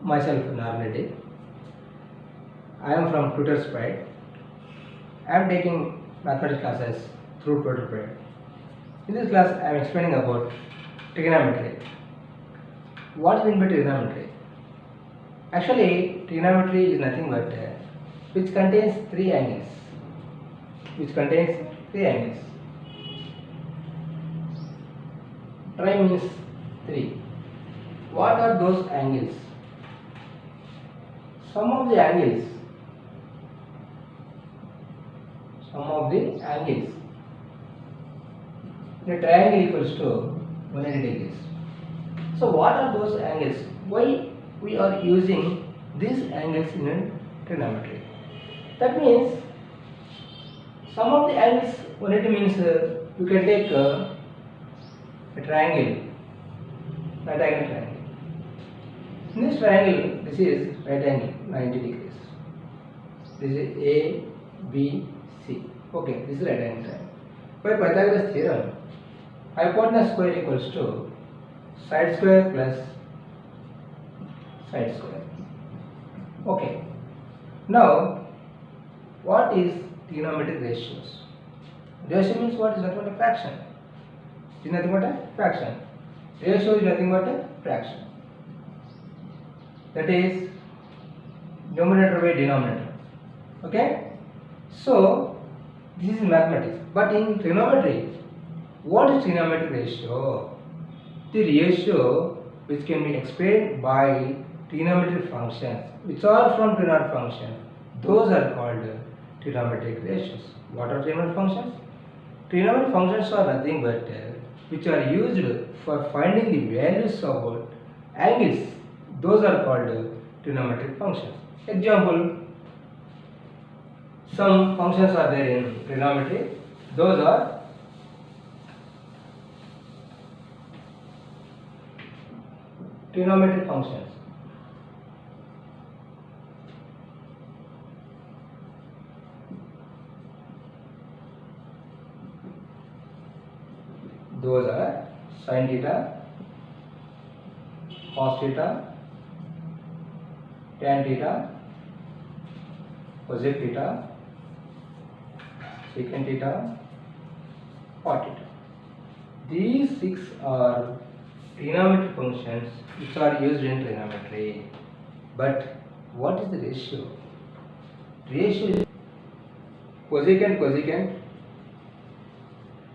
myself Narmreddy. I am from Tutors Pride. I am taking mathematics classes through Tutor Pride. In this class, I am explaining about trigonometry. What is meant by trigonometry? Actually, trigonometry is nothing but which contains three angles. Tri means three. What are those angles? Sum of the angles in a triangle equals to 180 degrees. So what are those angles? Why we are using these angles in trigonometry? That means sum of the angles 180 means you can take a triangle, right angle triangle. In this triangle, this is right angle 90 degrees. This is A, B, C. Okay, this is right angle triangle. By Pythagoras theorem, hypotenuse square equals to side square plus side square. Okay. Now, what is trigonometric ratios? Ratio means what? Is nothing but a fraction. It is nothing but a fraction. Ratio is nothing but a fraction. That is numerator by denominator. Okay? So, this is mathematics. But in trigonometry, what is trigonometric ratio? The ratio which can be explained by trigonometric functions, which are from trigonometric functions, those are called trigonometric ratios. What are trigonometric functions? Trigonometric functions are nothing but which are used for finding the values of angles. Those are called trigonometric functions. Example, some functions are there in trigonometry. Those are trigonometric functions. Those are sin theta, cos theta, tan theta, cosec theta, secant theta, cot theta. These six are trigonometric functions which are used in trigonometry. But what is the ratio? Ratio is cosecant, cosecant,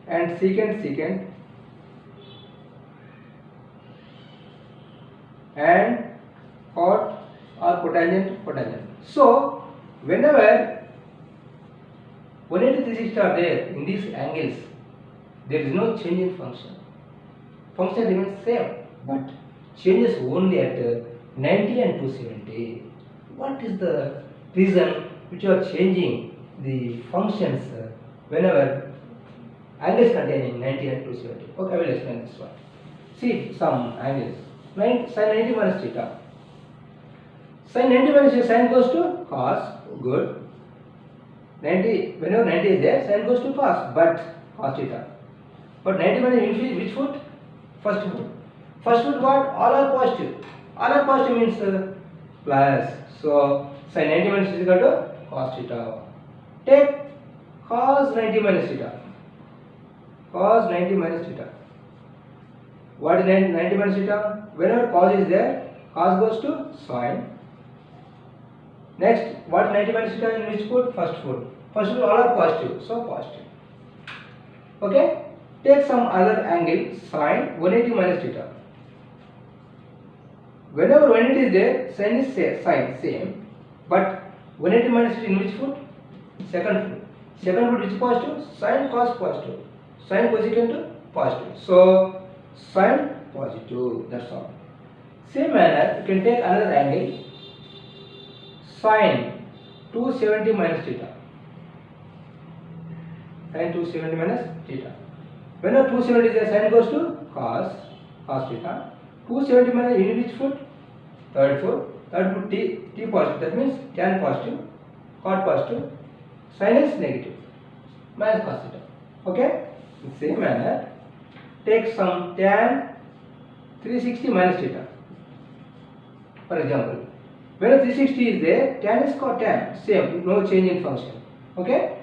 and secant, secant, and cot or cotangent, cotangent. So, whenever 180, 360 are there in these angles, there is no change in function. Function remains same, but changes only at 90 and 270. What is the reason which you are changing the functions whenever angles containing 90 and 270? Okay, I will explain this one. See some angles. Sin 90 minus theta. Sin 90 minus theta, sin goes to cos, good. 90, whenever 90 is there, sin goes to cos, but cos theta. But 90 minus which foot? First foot. First foot what? All are positive. All are positive means plus. So sin 90 minus is equal to cos theta. Take cos 90 minus theta. Cos 90 minus theta. What is 90 minus theta? Whenever cos is there, cos goes to sin. Next, what is 90 minus theta in which foot? First foot. First foot all are positive, so positive. Okay? Take some other angle, sin 180 minus theta. Whenever 180 is there, sin is sin same. But 180 minus theta in which foot? Second foot. Second foot which positive? Sin cos positive. Sin cosecant positive. So sin positive. That's all. Same manner, you can take another angle, sin 270 minus theta. Sin 270 minus theta. Whenever 270 is there, sin goes to cos theta. 270 minus in which foot? Third foot. Third foot t positive. That means tan positive, cot positive, sin is negative, minus cos theta. Okay? In the same manner, take some tan 360 minus theta. For example, when 360 is there, tan is cos tan, same, no change in function. Okay?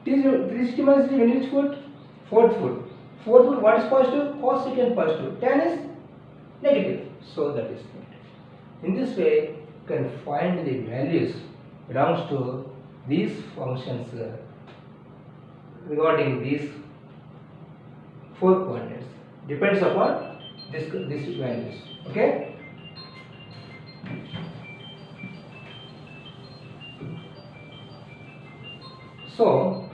360 minus 3, when it is foot? Fourth foot. Fourth foot, what is positive? Cos secant positive. Tan is negative. So that is it. In this way, you can find the values belongs to these functions regarding these 4 coordinates. Depends upon these values. Okay? So,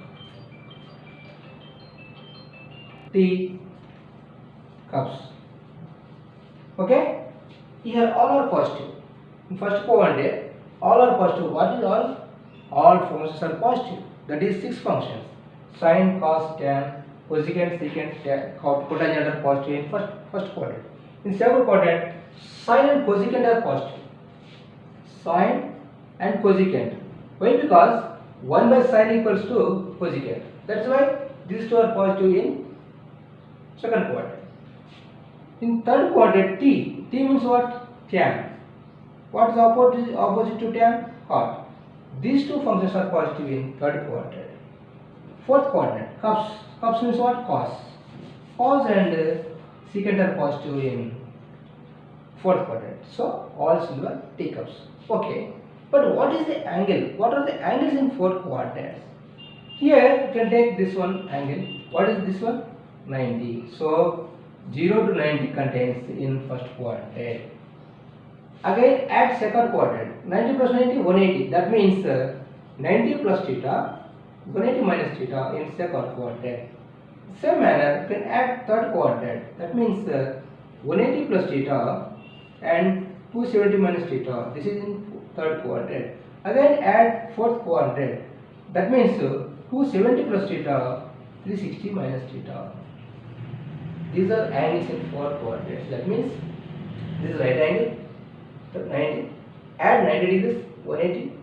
T cups. Okay? Here all are positive. In first coordinate, all are positive. What is all? All functions are positive. That is 6 functions. Sine, cos, tan, cosecant, secant, cotangent are positive in first quadrant. In second quadrant, sine and cosecant are positive. Sine and cosecant. Why? Because 1 by sine equals to cosecant. That's why these two are positive in second quadrant. In third quadrant, T means what? Tan. What is opposite to tan? Cot. These two functions are positive in third quadrant. Fourth quadrant, cups means what? Cos. Cos and secant are positive in fourth quadrant. So all silver T cups. Okay. But what is the angle? What are the angles in fourth quadrant? Here you can take this one angle. What is this one? 90. So 0 to 90 contains in first quadrant. Again at second quadrant, 90 plus 90, 180. That means 90 plus theta, 180 minus theta in second quadrant. Same manner, you can add third quadrant. That means 180 plus theta and 270 minus theta. This is in third quadrant. Again add fourth quadrant. That means 270 plus theta, 360 minus theta. These are angles in four quadrants. That means this is right angle, 90. Add 90 degrees, 180.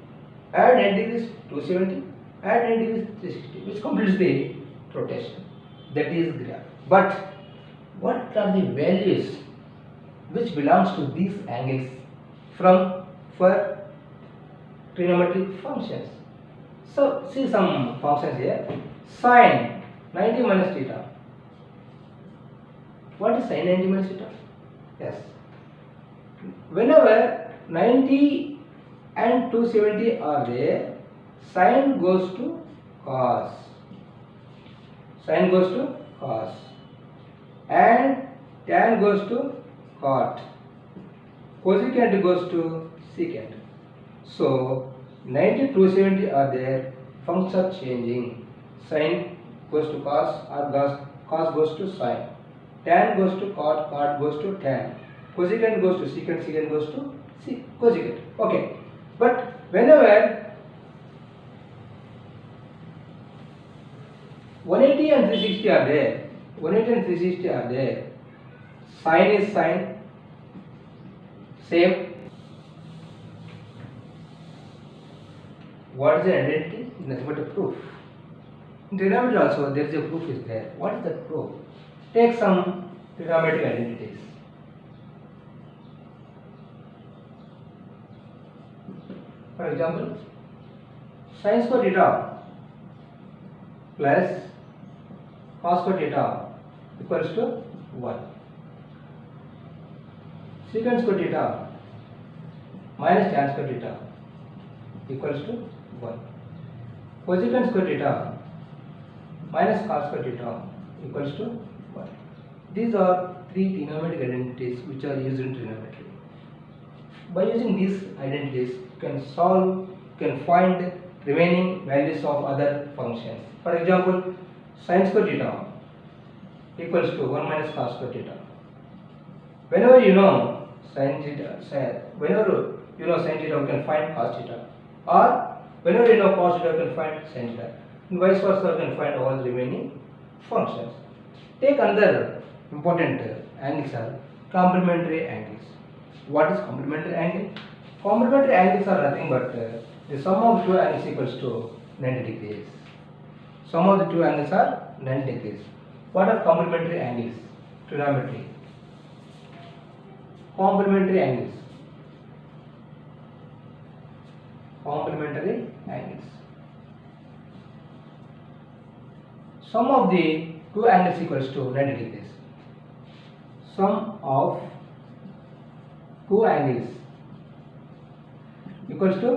Add 90 degrees, 270. Add 90 degrees, 360, which completes the rotation. That is graph. But what are the values which belongs to these angles for trigonometric functions? So see some functions here. Sine 90 minus theta. What is sine 90 minus theta? Yes. Whenever 90 and 270 are there, sine goes to cos. Sine goes to cos. And tan goes to cot. Cosecant goes to secant. So 90 270 are there, functions are changing. Sine goes to cos or cos goes to sine. Tan goes to cot, cot goes to tan. Cosecant goes to secant, secant goes to cosecant. Okay. But whenever 180 and 360 are there, 180 and 360 are there, sine is sine, same. What is the identity? Nothing but a proof. In trigonometry also there is a proof is there. What is that proof? Take some trigonometric identities. For example, sin square theta plus cos square theta equals to 1. Secant square theta minus tan square theta equals to 1. Cosecant square theta minus cos square theta equals to 1. These are three trigonometric identities which are used in trigonometry. By using these identities, you can solve, you can find remaining values of other functions. For example, sin square theta equals to 1 minus cos square theta. Whenever you know sin theta, whenever you know sin theta, you can find cos theta. Or whenever you know cos theta, you can find sin theta. And vice versa, you can find all the remaining functions. Take another important angles are complementary angles. What is complementary angle? Complementary angles are nothing but the sum of two angles equals to 90 degrees. Sum of the two angles are 90 degrees. What are complementary angles? Trigonometry. Complementary angles. complementary angles. Sum of the two angles equals to 90 degrees. Sum of two angles equals to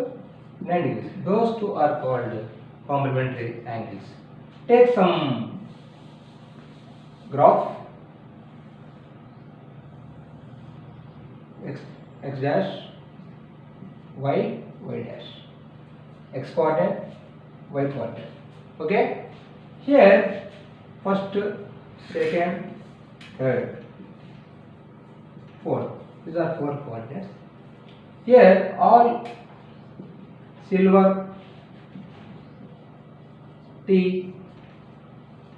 90 degrees. Those two are called complementary angles. Take some graph. X dash, y dash, x coordinate, y coordinate. Okay, here first, second, third, fourth, these are four coordinates. Here all silver tea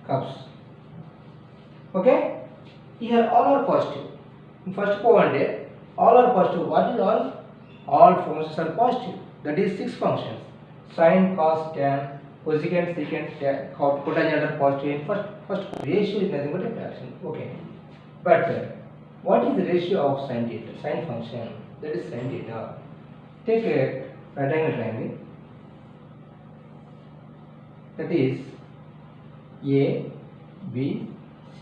cups. Okay, here all are positive. In first coordinate all are positive. What is all? All functions are positive. That is 6 functions. Sine, cos, tan, cosecant, secant, cotangent are positive. In first ratio is nothing but a fraction. Okay. But what is the ratio of sine theta? Sine function, that is sine theta. Take a right angle triangle. That is A, B,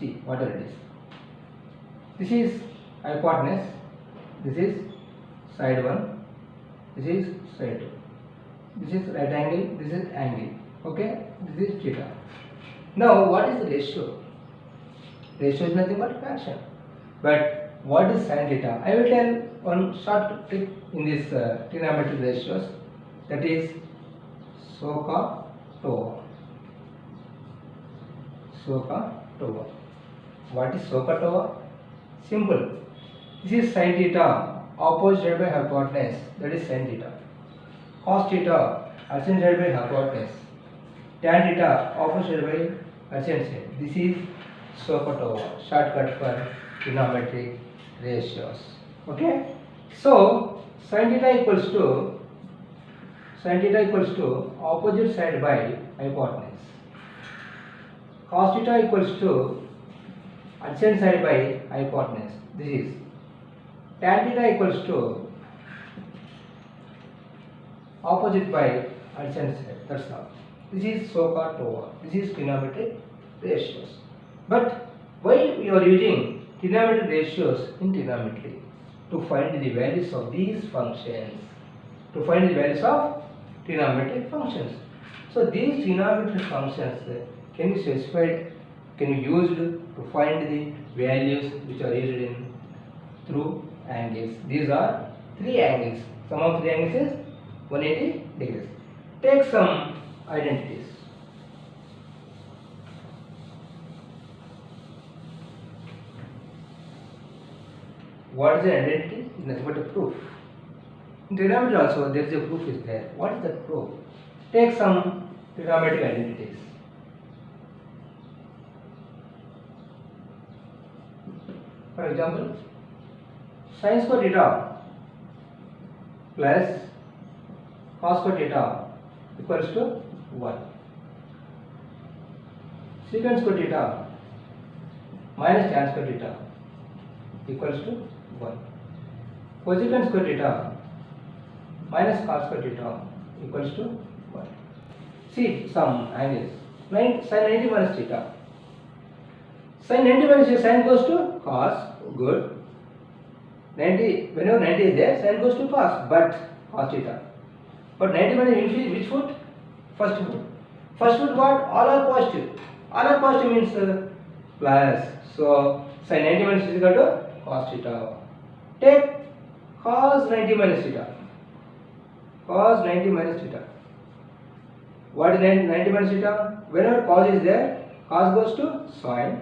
C, whatever it is. This is hypotenuse. This is side 1, this is side 2, this is right angle, this is angle, okay, this is theta. Now what is the ratio? Ratio is nothing but fraction. But what is sin theta? I will tell one short trick in this trigonometric ratios, that is SOHCAHTOA. SOHCAHTOA. What is SOHCAHTOA? Simple. This is sin theta opposite by hypotenuse, that is sin theta. Cos theta adjacent by hypotenuse. Tan theta opposite by adjacent side. This is SOHCAHTOA, shortcut for trigonometric ratios. Okay. So sin theta equals to opposite side by hypotenuse. Cos theta equals to adjacent side by hypotenuse. This is tan theta equals to opposite by adjacent side. That's all. This is SOHCAHTOA. This is trigonometric ratios. But why we are using trigonometric ratios in trigonometry? To find the values of these functions. To find the values of trigonometric functions. So these trigonometric functions can be specified, can be used to find the values which are used in through angles. These are three angles. Sum of three angles is 180 degrees. Take some identities. What is an identity? Nothing but a proof. In trigonometry also there is a proof is there. What is that proof? Take some trigonometric identities. For example, sin square theta plus cos square theta equals to 1. Secant square theta minus tan square theta equals to 1. Cosecant square theta minus cos square theta equals to 1. See some angles. Sin 90 minus theta. Sin 90 minus theta, sin goes to cos, good. 90, whenever 90 is there, sin goes to cos, but cos theta. But 90 minus which foot? First foot. First foot what? All are positive. All are positive means plus. So sin 90 minus is equal to cos theta. Take cos 90 minus theta. Cos 90 minus theta. What is 90 minus theta? Whenever cos is there, cos goes to sin.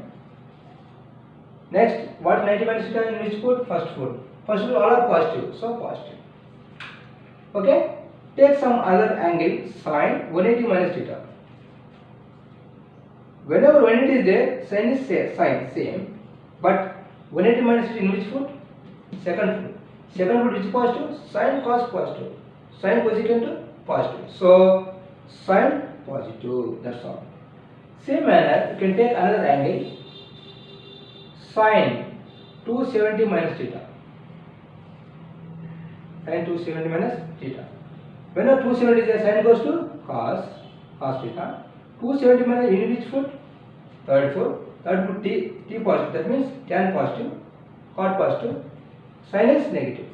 Next, what is 90 minus theta in which foot? First foot. First foot all are positive, so positive. Okay? Take some other angle, sin 180 minus theta. Whenever 180 is there, sin is same. But 180 minus theta in which foot? Second foot. Second foot is positive, sin cos positive. Sin cosecant positive. So sin positive, that's all. Same manner, you can take another angle, sin 270 minus theta. Sin 270 minus theta. Whenever 270 is there, sin goes to cos theta. 270 minus unit which foot? Third foot. Third foot t positive. That means tan positive, cot positive, sin is negative,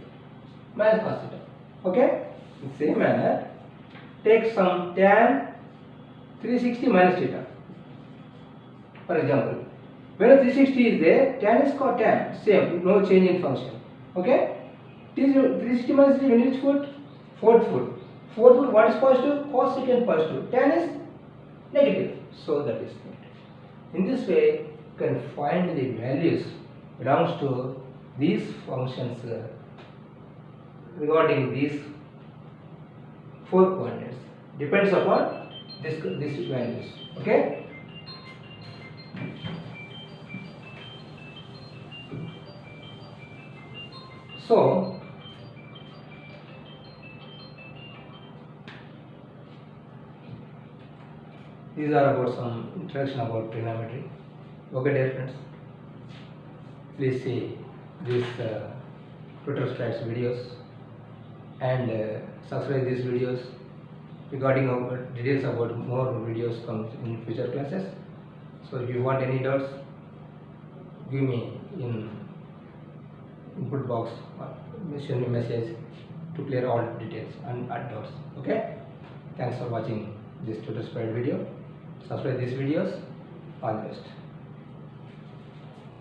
minus cos theta. Okay? In the same manner, take some tan 360 minus theta. For example, when 360 is there, tan is cot tan, same, no change in function. Okay? 360 minus unit which foot? Fourth foot. Fourth foot, what is positive? Cos secant positive. Tan is negative. So that is negative. In this way, you can find the values belongs to these functions regarding these four coordinates. Depends upon these values. Okay? So, these are about some introduction about trigonometry. Okay, dear friends, please see these Twitter strikes videos and subscribe these videos. Regarding details about more videos comes in future classes. So if you want any doubts, give me in input box or send me message to clear all details and add doubts. Okay? Thanks for watching this Twitter spread video. Subscribe these videos. All the best.